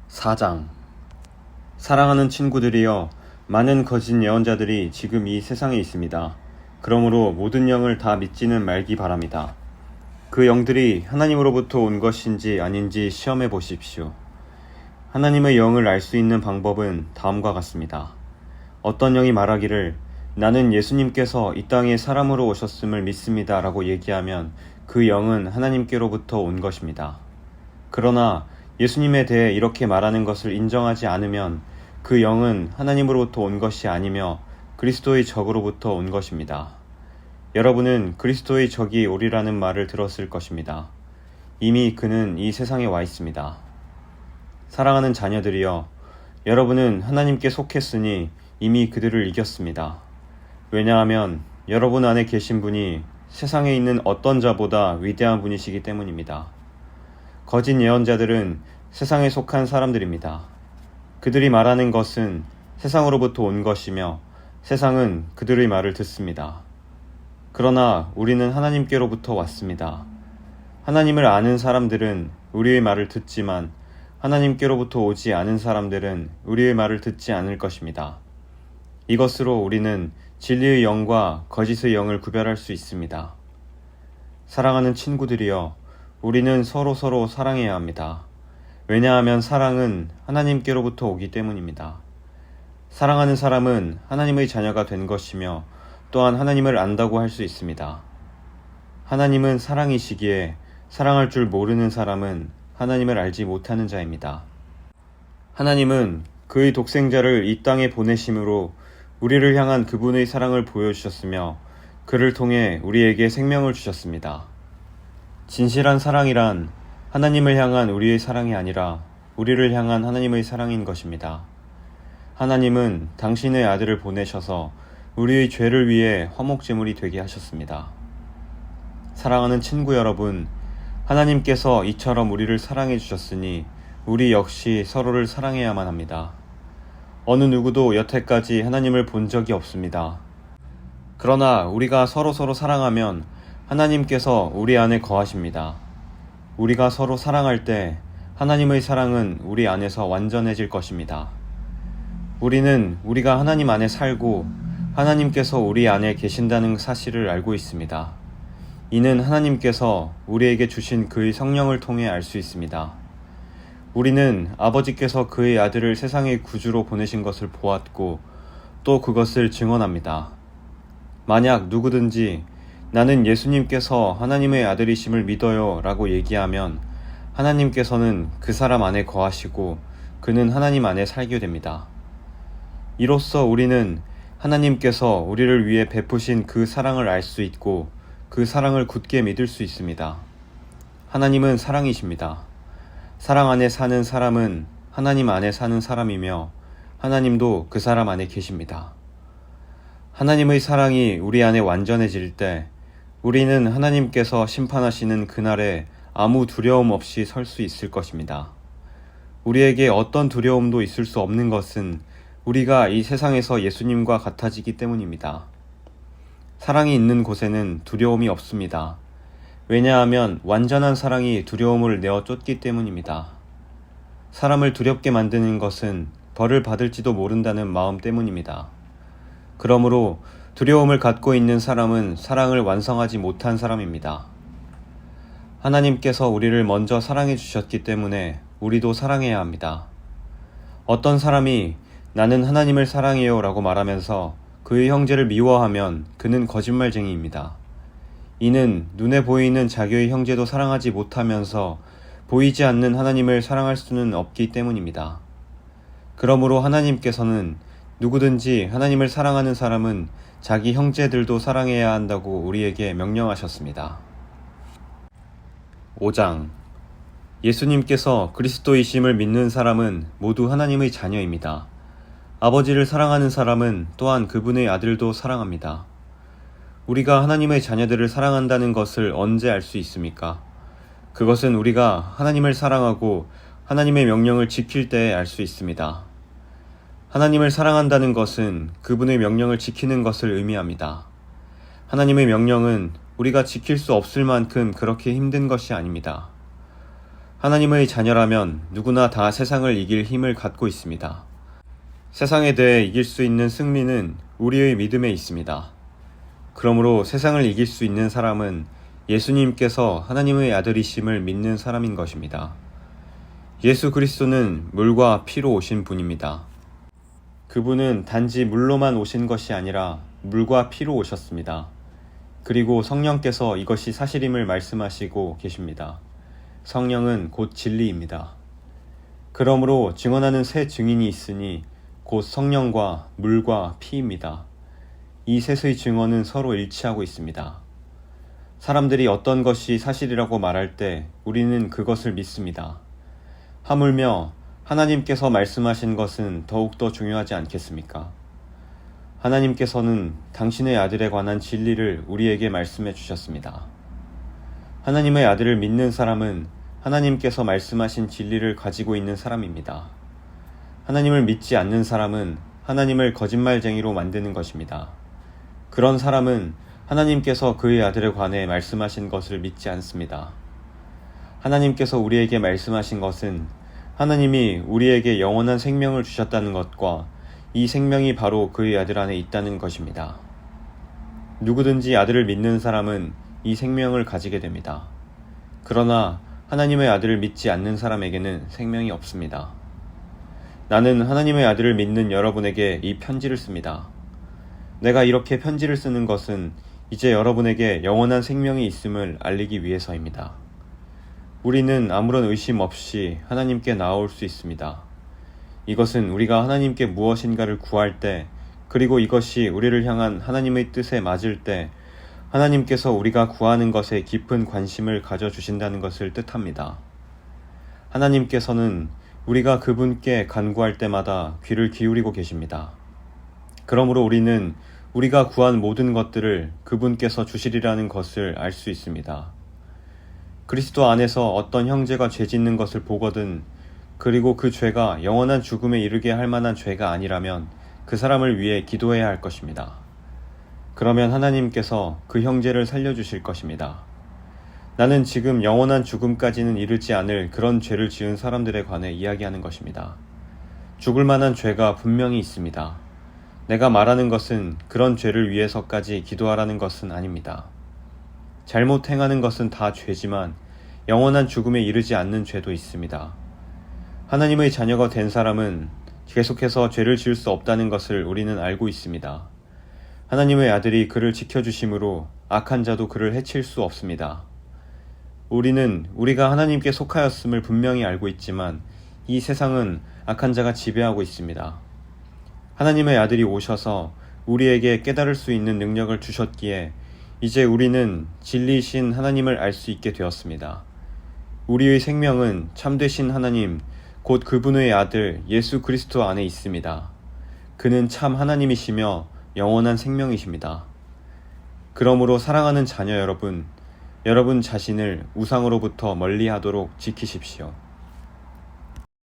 4장. 사랑하는 친구들이여, 많은 거짓 예언자들이 지금 이 세상에 있습니다. 그러므로 모든 영을 다 믿지는 말기 바랍니다. 그 영들이 하나님으로부터 온 것인지 아닌지 시험해 보십시오. 하나님의 영을 알 수 있는 방법은 다음과 같습니다. 어떤 영이 말하기를 나는 예수님께서 이 땅에 사람으로 오셨음을 믿습니다 라고 얘기하면 그 영은 하나님께로부터 온 것입니다. 그러나 예수님에 대해 이렇게 말하는 것을 인정하지 않으면 그 영은 하나님으로부터 온 것이 아니며 그리스도의 적으로부터 온 것입니다. 여러분은 그리스도의 적이 오리라는 말을 들었을 것입니다. 이미 그는 이 세상에 와 있습니다. 사랑하는 자녀들이여, 여러분은 하나님께 속했으니 이미 그들을 이겼습니다. 왜냐하면 여러분 안에 계신 분이 세상에 있는 어떤 자보다 위대한 분이시기 때문입니다. 거짓 예언자들은 세상에 속한 사람들입니다. 그들이 말하는 것은 세상으로부터 온 것이며 세상은 그들의 말을 듣습니다. 그러나 우리는 하나님께로부터 왔습니다. 하나님을 아는 사람들은 우리의 말을 듣지만 하나님께로부터 오지 않은 사람들은 우리의 말을 듣지 않을 것입니다. 이것으로 우리는 진리의 영과 거짓의 영을 구별할 수 있습니다. 사랑하는 친구들이여, 우리는 서로 사랑해야 합니다. 왜냐하면 사랑은 하나님께로부터 오기 때문입니다. 사랑하는 사람은 하나님의 자녀가 된 것이며 또한 하나님을 안다고 할 수 있습니다. 하나님은 사랑이시기에 사랑할 줄 모르는 사람은 하나님을 알지 못하는 자입니다. 하나님은 그의 독생자를 이 땅에 보내심으로 우리를 향한 그분의 사랑을 보여주셨으며 그를 통해 우리에게 생명을 주셨습니다. 진실한 사랑이란 하나님을 향한 우리의 사랑이 아니라 우리를 향한 하나님의 사랑인 것입니다. 하나님은 당신의 아들을 보내셔서 우리의 죄를 위해 화목제물이 되게 하셨습니다. 사랑하는 친구 여러분, 하나님께서 이처럼 우리를 사랑해 주셨으니 우리 역시 서로를 사랑해야만 합니다. 어느 누구도 여태까지 하나님을 본 적이 없습니다. 그러나 우리가 서로 사랑하면 하나님께서 우리 안에 거하십니다. 우리가 서로 사랑할 때 하나님의 사랑은 우리 안에서 완전해질 것입니다. 우리는 우리가 하나님 안에 살고 하나님께서 우리 안에 계신다는 사실을 알고 있습니다. 이는 하나님께서 우리에게 주신 그의 성령을 통해 알 수 있습니다. 우리는 아버지께서 그의 아들을 세상의 구주로 보내신 것을 보았고 또 그것을 증언합니다. 만약 누구든지 나는 예수님께서 하나님의 아들이심을 믿어요 라고 얘기하면 하나님께서는 그 사람 안에 거하시고 그는 하나님 안에 살게 됩니다. 이로써 우리는 하나님께서 우리를 위해 베푸신 그 사랑을 알 수 있고 그 사랑을 굳게 믿을 수 있습니다. 하나님은 사랑이십니다. 사랑 안에 사는 사람은 하나님 안에 사는 사람이며 하나님도 그 사람 안에 계십니다. 하나님의 사랑이 우리 안에 완전해질 때 우리는 하나님께서 심판하시는 그날에 아무 두려움 없이 설 수 있을 것입니다. 우리에게 어떤 두려움도 있을 수 없는 것은 우리가 이 세상에서 예수님과 같아지기 때문입니다. 사랑이 있는 곳에는 두려움이 없습니다. 왜냐하면 완전한 사랑이 두려움을 내어 쫓기 때문입니다. 사람을 두렵게 만드는 것은 벌을 받을지도 모른다는 마음 때문입니다. 그러므로 두려움을 갖고 있는 사람은 사랑을 완성하지 못한 사람입니다. 하나님께서 우리를 먼저 사랑해 주셨기 때문에 우리도 사랑해야 합니다. 어떤 사람이 나는 하나님을 사랑해요 라고 말하면서 그의 형제를 미워하면 그는 거짓말쟁이입니다. 이는 눈에 보이는 자기의 형제도 사랑하지 못하면서 보이지 않는 하나님을 사랑할 수는 없기 때문입니다. 그러므로 하나님께서는 누구든지 하나님을 사랑하는 사람은 자기 형제들도 사랑해야 한다고 우리에게 명령하셨습니다. 5장. 예수님께서 그리스도이심을 믿는 사람은 모두 하나님의 자녀입니다. 아버지를 사랑하는 사람은 또한 그분의 아들도 사랑합니다. 우리가 하나님의 자녀들을 사랑한다는 것을 언제 알 수 있습니까? 그것은 우리가 하나님을 사랑하고 하나님의 명령을 지킬 때에 알 수 있습니다. 하나님을 사랑한다는 것은 그분의 명령을 지키는 것을 의미합니다. 하나님의 명령은 우리가 지킬 수 없을 만큼 그렇게 힘든 것이 아닙니다. 하나님의 자녀라면 누구나 다 세상을 이길 힘을 갖고 있습니다. 세상에 대해 이길 수 있는 승리는 우리의 믿음에 있습니다. 그러므로 세상을 이길 수 있는 사람은 예수님께서 하나님의 아들이심을 믿는 사람인 것입니다. 예수 그리스도는 물과 피로 오신 분입니다. 그분은 단지 물로만 오신 것이 아니라 물과 피로 오셨습니다. 그리고 성령께서 이것이 사실임을 말씀하시고 계십니다. 성령은 곧 진리입니다. 그러므로 증언하는 새 증인이 있으니 곧 성령과 물과 피입니다. 이 셋의 증언은 서로 일치하고 있습니다. 사람들이 어떤 것이 사실이라고 말할 때 우리는 그것을 믿습니다. 하물며 하나님께서 말씀하신 것은 더욱더 중요하지 않겠습니까? 하나님께서는 당신의 아들에 관한 진리를 우리에게 말씀해 주셨습니다. 하나님의 아들을 믿는 사람은 하나님께서 말씀하신 진리를 가지고 있는 사람입니다. 하나님을 믿지 않는 사람은 하나님을 거짓말쟁이로 만드는 것입니다. 그런 사람은 하나님께서 그의 아들에 관해 말씀하신 것을 믿지 않습니다. 하나님께서 우리에게 말씀하신 것은 하나님이 우리에게 영원한 생명을 주셨다는 것과 이 생명이 바로 그의 아들 안에 있다는 것입니다. 누구든지 아들을 믿는 사람은 이 생명을 가지게 됩니다. 그러나 하나님의 아들을 믿지 않는 사람에게는 생명이 없습니다. 나는 하나님의 아들을 믿는 여러분에게 이 편지를 씁니다. 내가 이렇게 편지를 쓰는 것은 이제 여러분에게 영원한 생명이 있음을 알리기 위해서입니다. 우리는 아무런 의심 없이 하나님께 나아올 수 있습니다. 이것은 우리가 하나님께 무엇인가를 구할 때, 그리고 이것이 우리를 향한 하나님의 뜻에 맞을 때 하나님께서 우리가 구하는 것에 깊은 관심을 가져주신다는 것을 뜻합니다. 하나님께서는 우리가 그분께 간구할 때마다 귀를 기울이고 계십니다. 그러므로 우리는 우리가 구한 모든 것들을 그분께서 주시리라는 것을 알 수 있습니다. 그리스도 안에서 어떤 형제가 죄 짓는 것을 보거든, 그리고 그 죄가 영원한 죽음에 이르게 할 만한 죄가 아니라면 그 사람을 위해 기도해야 할 것입니다. 그러면 하나님께서 그 형제를 살려주실 것입니다. 나는 지금 영원한 죽음까지는 이르지 않을 그런 죄를 지은 사람들에 관해 이야기하는 것입니다. 죽을 만한 죄가 분명히 있습니다. 내가 말하는 것은 그런 죄를 위해서까지 기도하라는 것은 아닙니다. 잘못 행하는 것은 다 죄지만 영원한 죽음에 이르지 않는 죄도 있습니다. 하나님의 자녀가 된 사람은 계속해서 죄를 지을 수 없다는 것을 우리는 알고 있습니다. 하나님의 아들이 그를 지켜주심으로 악한 자도 그를 해칠 수 없습니다. 우리는 우리가 하나님께 속하였음을 분명히 알고 있지만 이 세상은 악한 자가 지배하고 있습니다. 하나님의 아들이 오셔서 우리에게 깨달을 수 있는 능력을 주셨기에 이제 우리는 진리이신 하나님을 알 수 있게 되었습니다. 우리의 생명은 참되신 하나님, 곧 그분의 아들 예수 그리스도 안에 있습니다. 그는 참 하나님이시며 영원한 생명이십니다. 그러므로 사랑하는 자녀 여러분, 여러분 자신을 우상으로부터 멀리하도록 지키십시오.